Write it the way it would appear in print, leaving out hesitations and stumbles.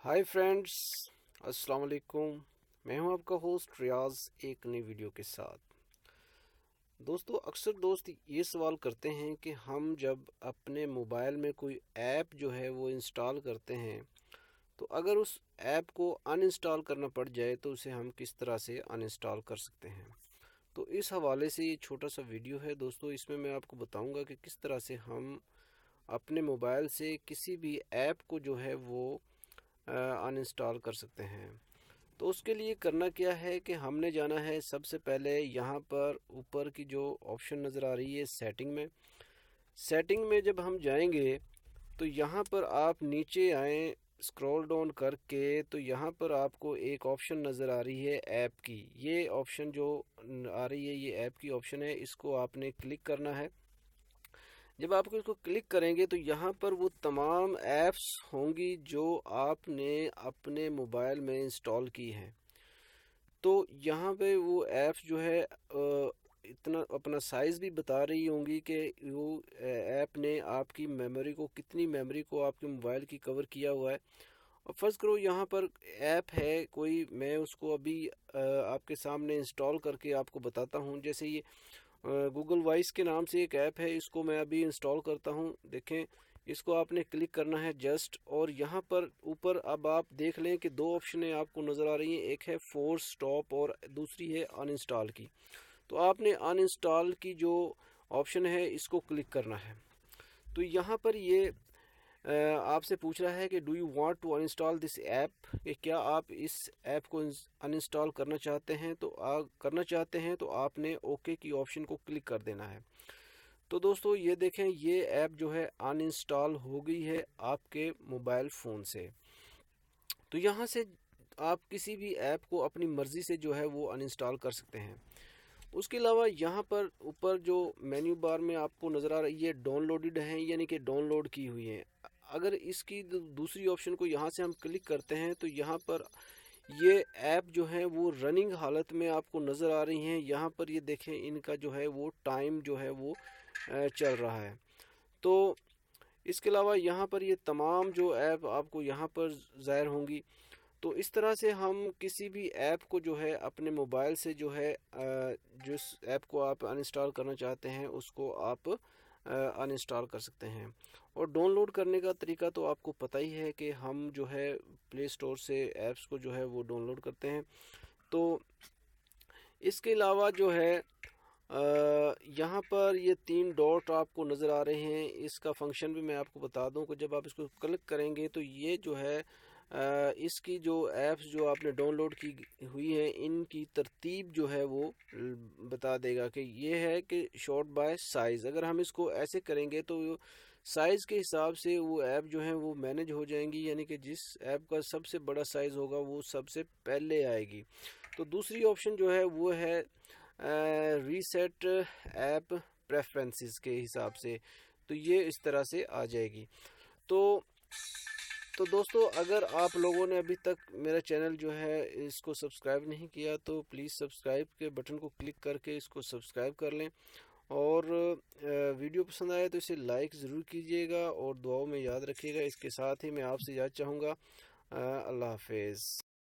Hi friends, अस्सलाम वालेकुम। मैं हूं आपका होस्ट रियाज एक नई वीडियो के साथ। दोस्तों, अक्सर दोस्त ये सवाल करते हैं कि हम जब अपने मोबाइल में कोई ऐप जो है वो इंस्टॉल करते हैं, तो अगर उस ऐप को अनइंस्टॉल करना पड़ जाए तो उसे हम किस तरह से अनइंस्टॉल कर सकते हैं। तो इस हवाले से ये छोटा सा वीडियो है दोस्तों। इसमें मैं आपको बताऊंगा कि किस तरह से हम अपने मोबाइल से किसी भी ऐप को जो है वो अनइंस्टॉल कर सकते हैं। तो उसके लिए करना क्या है कि हमने जाना है सबसे पहले यहाँ पर ऊपर की जो ऑप्शन नज़र आ रही है सेटिंग में जब हम जाएंगे तो यहाँ पर आप नीचे आए, स्क्रॉल डाउन करके, तो यहाँ पर आपको एक ऑप्शन नज़र आ रही है ऐप की। ये ऑप्शन जो आ रही है ये ऐप की ऑप्शन है, इसको आपने क्लिक करना है। जब आप इसको क्लिक करेंगे तो यहाँ पर वो तमाम ऐप्स होंगी जो आपने अपने मोबाइल में इंस्टॉल की हैं। तो यहाँ पे वो ऐप्स जो है इतना अपना साइज़ भी बता रही होंगी कि वो ऐप ने आपकी मेमोरी को, कितनी मेमोरी को आपके मोबाइल की कवर किया हुआ है। और फ़र्ज़ करो यहाँ पर ऐप है कोई, मैं उसको अभी आपके सामने इंस्टॉल करके आपको बताता हूँ। जैसे ये गूगल वॉइस के नाम से एक ऐप है, इसको मैं अभी इंस्टॉल करता हूँ। देखें, इसको आपने क्लिक करना है जस्ट, और यहाँ पर ऊपर अब आप देख लें कि दो ऑप्शनें आपको नज़र आ रही हैं, एक है फोर्स स्टॉप और दूसरी है अनइंस्टॉल की। तो आपने अनइंस्टॉल की जो ऑप्शन है इसको क्लिक करना है। तो यहाँ पर ये आपसे पूछ रहा है कि do you want to uninstall this app, कि क्या आप इस ऐप को अनइंस्टॉल करना चाहते हैं। तो करना चाहते हैं तो आपने ओके की ऑप्शन को क्लिक कर देना है। तो दोस्तों ये देखें, ये ऐप जो है अनइंस्टॉल हो गई है आपके मोबाइल फ़ोन से। तो यहाँ से आप किसी भी ऐप को अपनी मर्ज़ी से जो है वो अनइंस्टॉल कर सकते हैं। उसके अलावा यहाँ पर ऊपर जो मेन्यू बार में आपको नज़र आ रहा है ये डाउनलोडेड है, यानी कि डाउनलोड की हुई है। अगर इसकी दूसरी ऑप्शन को यहाँ से हम क्लिक करते हैं तो यहाँ पर ये ऐप जो है वो रनिंग हालत में आपको नज़र आ रही हैं। यहाँ पर ये देखें, इनका जो है वो टाइम जो है वो चल रहा है। तो इसके अलावा यहाँ पर ये तमाम जो ऐप आपको यहाँ पर ज़ाहिर होंगी। तो इस तरह से हम किसी भी ऐप को जो है अपने मोबाइल से जो है जिस ऐप को आप अनइंस्टॉल करना चाहते हैं उसको आप अनइंस्टॉल कर सकते हैं। और डाउनलोड करने का तरीका तो आपको पता ही है कि हम जो है प्ले स्टोर से ऐप्स को जो है वो डाउनलोड करते हैं। तो इसके अलावा जो है यहाँ पर ये तीन डॉट आपको नज़र आ रहे हैं, इसका फंक्शन भी मैं आपको बता दूं कि जब आप इसको क्लिक करेंगे तो ये जो है इसकी जो ऐप्स जो आपने डाउनलोड की हुई है इनकी तरतीब जो है वो बता देगा कि ये है कि शॉर्ट बाय साइज़। अगर हम इसको ऐसे करेंगे तो साइज़ के हिसाब से वो ऐप जो है वो मैनेज हो जाएंगी, यानी कि जिस ऐप का सबसे बड़ा साइज़ होगा वो सबसे पहले आएगी। तो दूसरी ऑप्शन जो है वो है रीसेट ऐप प्रेफरेंसेस के हिसाब से, तो ये इस तरह से आ जाएगी। तो तो दोस्तों, अगर आप लोगों ने अभी तक मेरा चैनल जो है इसको सब्सक्राइब नहीं किया तो प्लीज़ सब्सक्राइब के बटन को क्लिक करके इसको सब्सक्राइब कर लें। और वीडियो पसंद आए तो इसे लाइक ज़रूर कीजिएगा और दुआओं में याद रखिएगा। इसके साथ ही मैं आपसे याद चाहूँगा, अल्लाह हाफिज़।